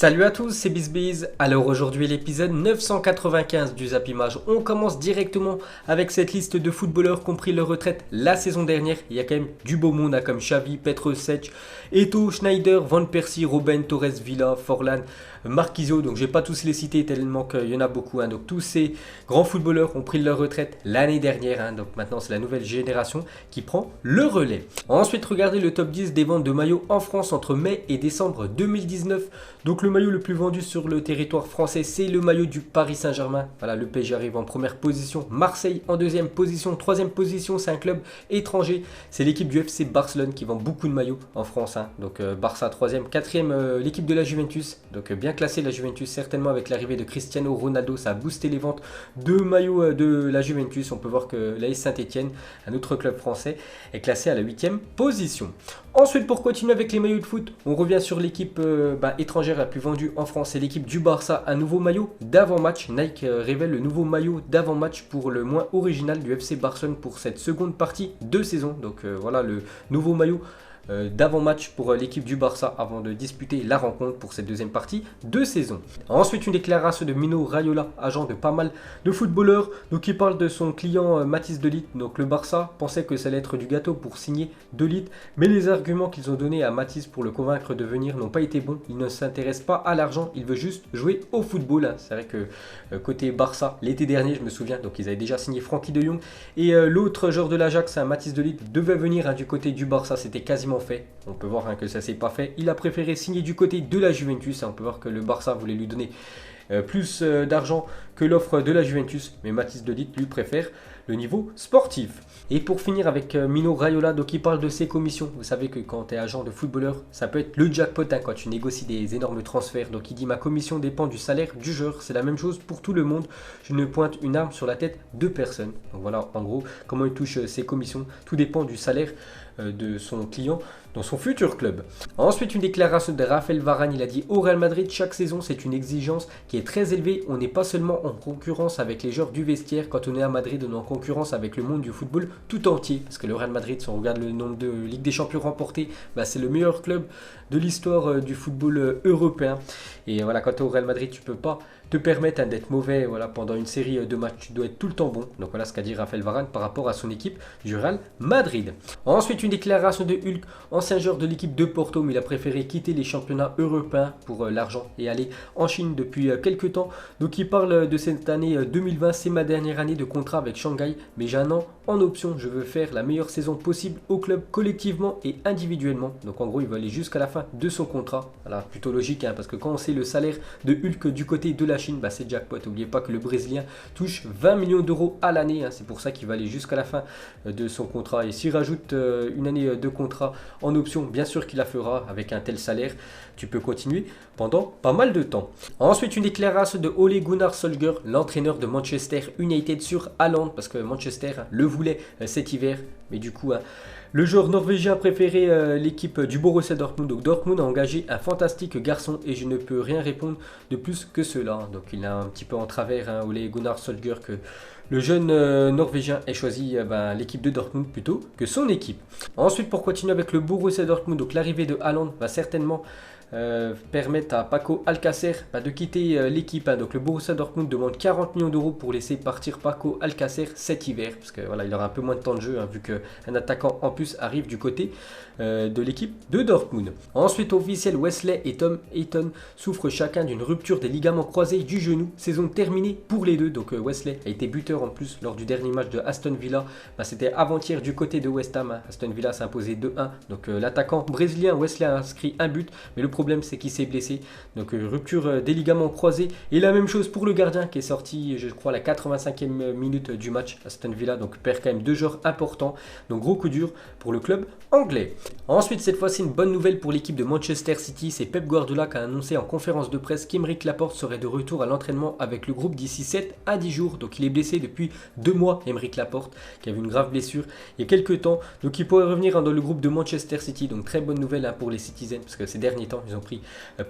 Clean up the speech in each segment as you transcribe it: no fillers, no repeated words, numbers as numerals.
Salut à tous, c'est BizBiz. Alors aujourd'hui l'épisode 995 du Zap Image. On commence directement avec cette liste de footballeurs qui ont pris leur retraite la saison dernière. Il y a quand même du beau monde comme Xavi, Petr Cech, Eto'o, Schneider, Van Persie, Robben, Torres, Villa, Forlan, Marquisio. Donc je vais pas tous les citer tellement qu'il y en a beaucoup. Donc tous ces grands footballeurs ont pris leur retraite l'année dernière. Donc maintenant c'est la nouvelle génération qui prend le relais. Ensuite regardez le top 10 des ventes de maillots en France entre mai et décembre 2019. Donc le maillot le plus vendu sur le territoire français, c'est le maillot du Paris Saint-Germain. Voilà, le PSG arrive en première position. Marseille en deuxième position. Troisième position, c'est un club étranger. C'est l'équipe du FC Barcelone qui vend beaucoup de maillots en France. Donc Barça troisième. Quatrième, l'équipe de la Juventus. Donc bien classé la Juventus, certainement avec l'arrivée de Cristiano Ronaldo. Ça a boosté les ventes de maillots de la Juventus. On peut voir que l'AS Saint-Etienne, un autre club français, est classé à la huitième position. Ensuite, pour continuer avec les maillots de foot, on revient sur l'équipe étrangère la plus vendue en France, c'est l'équipe du Barça. Un nouveau maillot d'avant-match. Nike révèle le nouveau maillot d'avant-match pour le moins original du FC Barcelone pour cette seconde partie de saison. Donc voilà le nouveau maillot d'avant-match pour l'équipe du Barça avant de disputer la rencontre pour cette deuxième partie de saison. Ensuite, une déclaration de Mino Raiola, agent de pas mal de footballeurs, donc il parle de son client Mathys de Ligt. Donc le Barça pensait que ça allait être du gâteau pour signer de Ligt, mais les arguments qu'ils ont donnés à Mathys pour le convaincre de venir n'ont pas été bons. Il ne s'intéresse pas à l'argent, il veut juste jouer au football. C'est vrai que côté Barça, l'été dernier, je me souviens, donc ils avaient déjà signé Frenkie de Jong et l'autre joueur de l'Ajax, Mathys de Ligt, devait venir du côté du Barça, c'était quasiment fait. On peut voir que ça s'est pas fait. Il a préféré signer du côté de la Juventus. On peut voir que le Barça voulait lui donner plus d'argent que l'offre de la Juventus. Mais Mathys de Ligt lui préfère le niveau sportif. Et pour finir avec Mino Raiola, donc il parle de ses commissions. Vous savez que quand tu es agent de footballeur, ça peut être le jackpot quand tu négocies des énormes transferts. Donc il dit ma commission dépend du salaire du joueur. C'est la même chose pour tout le monde. Je ne pointe une arme sur la tête de personne. Donc voilà en gros comment il touche ses commissions. Tout dépend du salaire de son client dans son futur club. Ensuite, une déclaration de Raphaël Varane. Il a dit au Real Madrid, chaque saison, c'est une exigence qui est très élevée. On n'est pas seulement en concurrence avec les joueurs du vestiaire. Quand on est à Madrid, on est en concurrence avec le monde du football tout entier. Parce que le Real Madrid, si on regarde le nombre de Ligue des Champions remportées, c'est le meilleur club de l'histoire du football européen. Et voilà, quand tu es au Real Madrid, tu peux pas te permettre d'être mauvais pendant une série de matchs. Tu dois être tout le temps bon. Donc voilà ce qu'a dit Raphaël Varane par rapport à son équipe du Real Madrid. Ensuite, une déclaration de Hulk, ancien joueur de l'équipe de Porto, mais il a préféré quitter les championnats européens pour l'argent et aller en Chine depuis quelques temps. Donc il parle de cette année 2020, c'est ma dernière année de contrat avec Shanghai, mais j'ai un an en option. Je veux faire la meilleure saison possible au club collectivement et individuellement. Donc en gros, il va aller jusqu'à la fin de son contrat. Voilà, plutôt logique parce que quand on sait le salaire de Hulk du côté de la Chine, c'est jackpot. N'oubliez pas que le Brésilien touche 20 millions d'euros à l'année. C'est pour ça qu'il va aller jusqu'à la fin de son contrat. Et s'il rajoute une année de contrat en option, bien sûr qu'il la fera avec un tel salaire. Tu peux continuer pendant pas mal de temps. Ensuite, une déclaration de Ole Gunnar Solskjaer, l'entraîneur de Manchester United sur Haaland, parce que Manchester le voulait cet hiver. Mais du coup, le joueur norvégien a préféré l'équipe du Borussia Dortmund. Donc Dortmund a engagé un fantastique garçon et je ne peux rien répondre de plus que cela. Donc il a un petit peu en travers Ole Gunnar Solskjaer que le jeune norvégien ait choisi l'équipe de Dortmund plutôt que son équipe. Ensuite, pour continuer avec le Borussia Dortmund, donc l'arrivée de Haaland va certainement permettre à Paco Alcácer de quitter l'équipe. Donc le Borussia Dortmund demande 40 millions d'euros pour laisser partir Paco Alcácer cet hiver. Parce que voilà, il aura un peu moins de temps de jeu vu qu'un attaquant en plus arrive du côté de l'équipe de Dortmund. Ensuite, officiel, Wesley et Tom Hayton souffrent chacun d'une rupture des ligaments croisés du genou. Saison terminée pour les deux. Donc Wesley a été buteur en plus lors du dernier match de Aston Villa. C'était avant-hier du côté de West Ham. Aston Villa s'est imposé 2-1. Donc l'attaquant brésilien Wesley a inscrit un but. Mais le problème, c'est qu'il s'est blessé. Donc rupture des ligaments croisés. Et la même chose pour le gardien qui est sorti, je crois, à la 85e minute du match. Aston Villa donc perd quand même deux joueurs importants. Donc gros coup dur pour le club anglais. Ensuite, cette fois-ci, une bonne nouvelle pour l'équipe de Manchester City. C'est Pep Guardiola qui a annoncé en conférence de presse qu'Aymeric Laporte serait de retour à l'entraînement avec le groupe d'ici 7 à 10 jours. Donc il est blessé depuis 2 mois, Aymeric Laporte, qui avait une grave blessure il y a quelques temps. Donc il pourrait revenir dans le groupe de Manchester City. Donc très bonne nouvelle pour les Citizens, parce que ces derniers temps, ils ont pris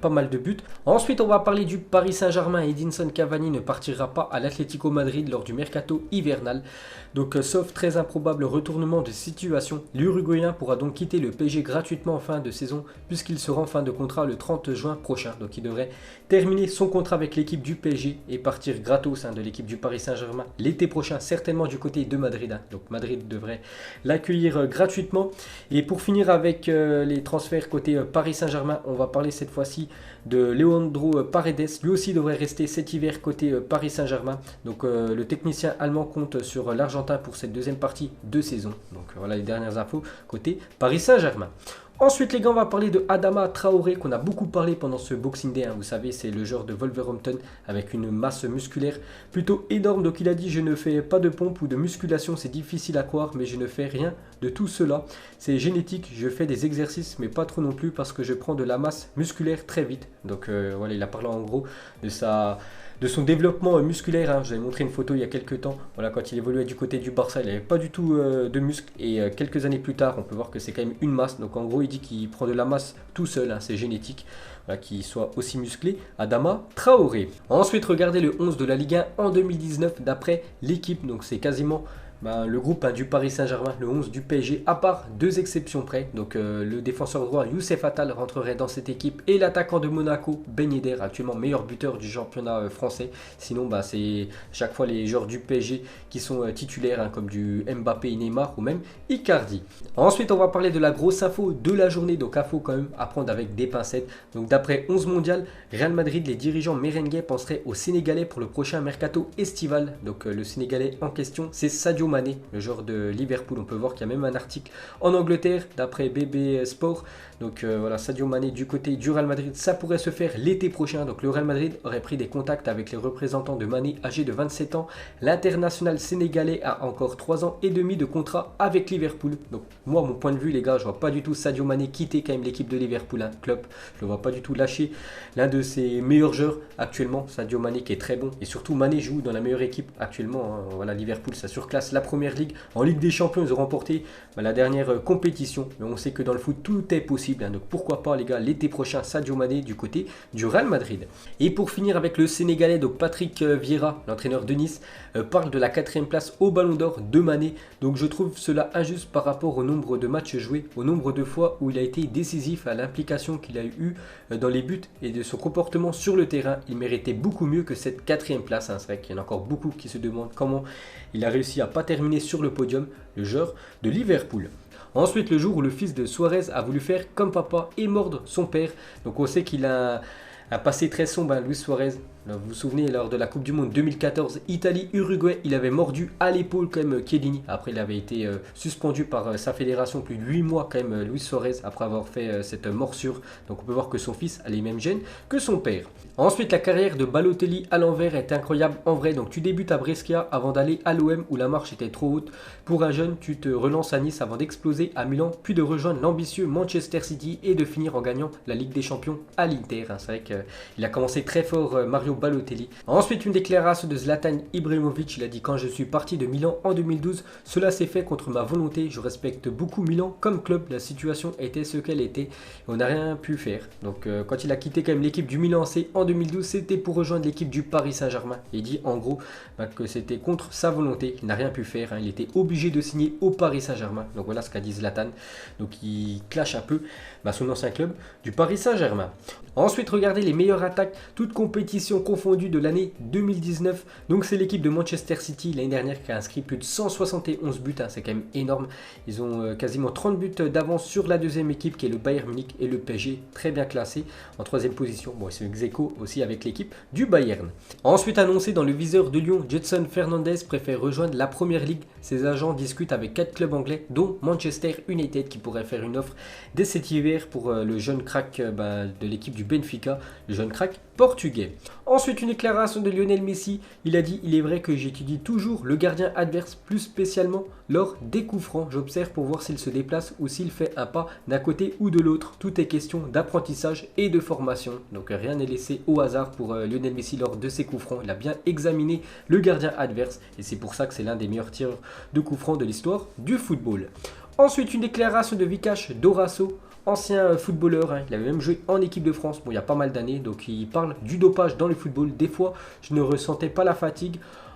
pas mal de buts. Ensuite, on va parler du Paris Saint-Germain. Edinson Cavani ne partira pas à l'Atlético Madrid lors du mercato hivernal. Donc sauf très improbable retournement de situation, l'Uruguayen pourra donc quitter le PSG gratuitement en fin de saison, puisqu'il sera en fin de contrat le 30 juin prochain. Donc il devrait terminer son contrat avec l'équipe du PSG et partir gratos de l'équipe du Paris Saint-Germain l'été prochain, certainement du côté de Madrid. Donc Madrid devrait l'accueillir gratuitement. Et pour finir avec les transferts côté Paris Saint-Germain, on va parler cette fois-ci de Leandro Paredes. Lui aussi devrait rester cet hiver côté Paris Saint-Germain. Donc le technicien allemand compte sur l'Argentin pour cette deuxième partie de saison. Donc voilà les dernières infos côté Paris Saint-Germain. Ensuite les gars, on va parler de Adama Traoré qu'on a beaucoup parlé pendant ce Boxing Day. Vous savez, c'est le joueur de Wolverhampton avec une masse musculaire plutôt énorme. Donc il a dit: je ne fais pas de pompe ou de musculation, c'est difficile à croire, mais je ne fais rien de tout cela. C'est génétique, je fais des exercices mais pas trop non plus parce que je prends de la masse musculaire très vite. Donc voilà, il a parlé en gros de son développement musculaire. Je vous avais montré une photo il y a quelques temps. Voilà, quand il évoluait du côté du Barça, il n'avait pas du tout de muscles. Et quelques années plus tard, on peut voir que c'est quand même une masse. Donc en gros, il dit qu'il prend de la masse tout seul. C'est génétique. Voilà, qu'il soit aussi musclé. Adama Traoré. Ensuite, regardez le 11 de la Ligue 1 en 2019 d'après l'équipe. Donc c'est quasiment le groupe du Paris Saint-Germain, le 11 du PSG, à part 2 exceptions près. Donc le défenseur droit Youssef Attal rentrerait dans cette équipe et l'attaquant de Monaco, Ben Yedder, actuellement meilleur buteur du championnat français. Sinon c'est chaque fois les joueurs du PSG qui sont titulaires, comme du Mbappé, Neymar ou même Icardi. Ensuite on va parler de la grosse info de la journée. Donc info quand même à prendre avec des pincettes. Donc d'après 11 mondial, Real Madrid, les dirigeants merengues penseraient aux Sénégalais pour le prochain mercato estival. Donc le Sénégalais en question, c'est Sadio Mané, le joueur de Liverpool. On peut voir qu'il y a même un article en Angleterre d'après BB Sport. Donc voilà, Sadio Mané du côté du Real Madrid, ça pourrait se faire l'été prochain. Donc le Real Madrid aurait pris des contacts avec les représentants de Mané, âgé de 27 ans. L'international sénégalais a encore 3 ans et demi de contrat avec Liverpool. Donc moi, mon point de vue les gars, je vois pas du tout Sadio Mané quitter quand même l'équipe de Liverpool, club. Je le vois pas du tout lâcher l'un de ses meilleurs joueurs actuellement, Sadio Mané, qui est très bon. Et surtout Mané joue dans la meilleure équipe actuellement. Voilà, Liverpool, ça surclasse la première ligue. En Ligue des Champions, ils ont remporté la dernière compétition. Mais on sait que dans le foot, tout est possible. Donc pourquoi pas les gars, l'été prochain, Sadio Mané du côté du Real Madrid. Et pour finir avec le Sénégalais, donc Patrick Vieira, l'entraîneur de Nice, parle de la 4e place au Ballon d'Or de Mané. Donc je trouve cela injuste par rapport au nombre de matchs joués, au nombre de fois où il a été décisif, à l'implication qu'il a eu dans les buts et de son comportement sur le terrain. Il méritait beaucoup mieux que cette 4e place. C'est vrai qu'il y en a encore beaucoup qui se demandent comment il a réussi à pas terminer sur le podium, le joueur de Liverpool. Ensuite, le jour où le fils de Suarez a voulu faire comme papa et mordre son père. Donc on sait qu'il a un passé très sombre, Luis Suarez. Vous vous souvenez, lors de la Coupe du Monde 2014, Italie-Uruguay, il avait mordu à l'épaule quand même Chiellini. Après, il avait été suspendu par sa fédération plus de 8 mois quand même, Luis Suarez, après avoir fait cette morsure. Donc on peut voir que son fils a les mêmes gènes que son père. Ensuite, la carrière de Balotelli à l'envers est incroyable en vrai. Donc tu débutes à Brescia avant d'aller à l'OM où la marche était trop haute. Pour un jeune, tu te relances à Nice avant d'exploser à Milan, puis de rejoindre l'ambitieux Manchester City et de finir en gagnant la Ligue des Champions à l'Inter. C'est vrai qu'il a commencé très fort, Mario Balotelli. Ensuite, une déclaration de Zlatan Ibrahimovic. Il a dit: quand je suis parti de Milan en 2012, cela s'est fait contre ma volonté. Je respecte beaucoup Milan comme club. La situation était ce qu'elle était et on n'a rien pu faire. Donc quand il a quitté quand même l'équipe du Milan AC en 2012, c'était pour rejoindre l'équipe du Paris Saint-Germain. Il dit en gros que c'était contre sa volonté. Il n'a rien pu faire. Il était obligé de signer au Paris Saint-Germain. Donc voilà ce qu'a dit Zlatan. Donc il clash un peu son ancien club du Paris Saint-Germain. Ensuite, regardez les meilleures attaques, toutes compétitions confondues de l'année 2019. Donc c'est l'équipe de Manchester City l'année dernière qui a inscrit plus de 171 buts. C'est quand même énorme. Ils ont quasiment 30 buts d'avance sur la deuxième équipe qui est le Bayern Munich et le PSG, très bien classé en 3e position. Bon, c'est ex-aequo aussi avec l'équipe du Bayern. Ensuite annoncé dans le viseur de Lyon, Jetson Fernandez préfère rejoindre la Première Ligue. Ses agents discutent avec 4 clubs anglais dont Manchester United qui pourrait faire une offre dès cet hiver pour le jeune crack de l'équipe du Benfica, le jeune crack portugais. Ensuite, une déclaration de Lionel Messi. Il a dit: il est vrai que j'étudie toujours le gardien adverse, plus spécialement lors des coups francs. J'observe pour voir s'il se déplace ou s'il fait un pas d'un côté ou de l'autre. Tout est question d'apprentissage et de formation. Donc rien n'est laissé au hasard pour Lionel Messi lors de ses coups francs. Il a bien examiné le gardien adverse et c'est pour ça que c'est l'un des meilleurs tireurs de coups francs de l'histoire du football. Ensuite, une déclaration de Vikash Dorasso, ancien footballeur, il avait même joué en équipe de France, bon, il y a pas mal d'années, donc il parle du dopage dans le football. Des fois, je ne ressentais pas la fatigue.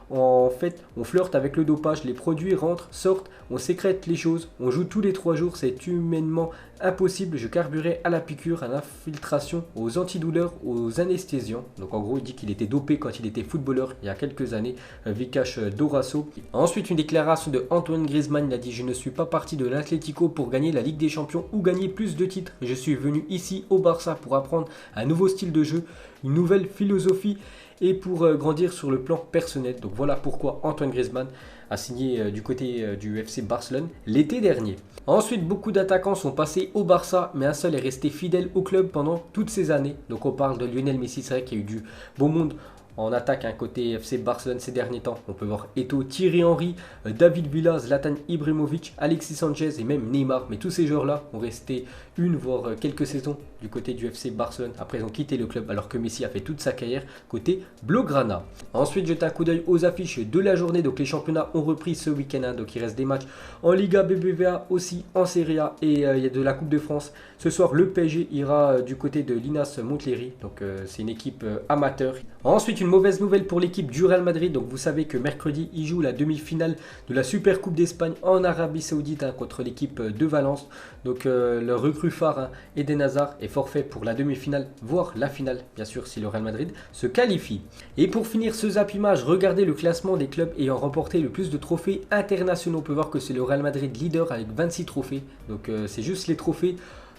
En fait, on flirte avec le dopage, les produits rentrent, sortent, on sécrète les choses, on joue tous les 3 jours, c'est humainement impossible. Je carburais à la piqûre, à l'infiltration, aux antidouleurs, aux anesthésiants. Donc en gros, il dit qu'il était dopé quand il était footballeur il y a quelques années, Vikash Dorasso. Ensuite, une déclaration de Antoine Griezmann, il a dit: je ne suis pas parti de l'Atlético pour gagner la Ligue des Champions ou gagner plus de titres. Je suis venu ici au Barça pour apprendre un nouveau style de jeu, une nouvelle philosophie et pour grandir sur le plan personnel. Donc voilà pourquoi Antoine Griezmann a signé du côté du FC Barcelone l'été dernier. Ensuite, beaucoup d'attaquants sont passés au Barça, mais un seul est resté fidèle au club pendant toutes ces années. Donc on parle de Lionel Messi. C'est vrai qu'il y a eu du beau monde en attaque, côté FC Barcelone ces derniers temps. On peut voir Eto'o, Thierry Henry, David Villa, Zlatan Ibrahimovic, Alexis Sanchez et même Neymar. Mais tous ces joueurs-là ont resté une voire quelques saisons du côté du FC Barcelone. Après, ils ont quitté le club alors que Messi a fait toute sa carrière côté Blaugrana. Ensuite, jetez un coup d'œil aux affiches de la journée. Donc les championnats ont repris ce week-end. Donc il reste des matchs en Liga BBVA, aussi en Serie A, et il y a de la Coupe de France. Ce soir, le PSG ira du côté de l'Inas Montléry. Donc c'est une équipe amateur. Ensuite, une mauvaise nouvelle pour l'équipe du Real Madrid. Donc vous savez que mercredi, il joue la demi-finale de la Super Coupe d'Espagne en Arabie Saoudite contre l'équipe de Valence. Donc le recrue phare, Eden Hazard, est forfait pour la demi-finale, voire la finale, bien sûr, si le Real Madrid se qualifie. Et pour finir ce Zap Image, regardez le classement des clubs ayant remporté le plus de trophées internationaux. On peut voir que c'est le Real Madrid leader avec 26 trophées. Donc c'est juste les trophées.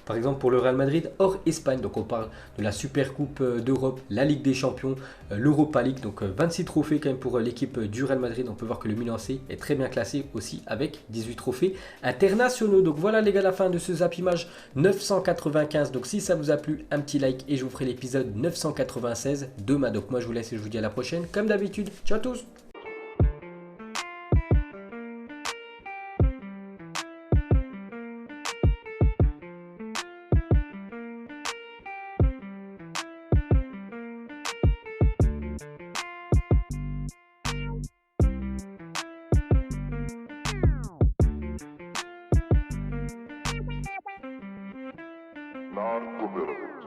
Par exemple, pour le Real Madrid, hors Espagne, donc on parle de la Super Coupe d'Europe, la Ligue des Champions, l'Europa League, donc 26 trophées quand même pour l'équipe du Real Madrid. On peut voir que le Milan AC est très bien classé aussi avec 18 trophées internationaux. Donc voilà les gars, la fin de ce Zap Image 995. Donc si ça vous a plu, un petit like et je vous ferai l'épisode 996 demain. Donc moi je vous laisse et je vous dis à la prochaine. Comme d'habitude, ciao à tous! Non-formidable.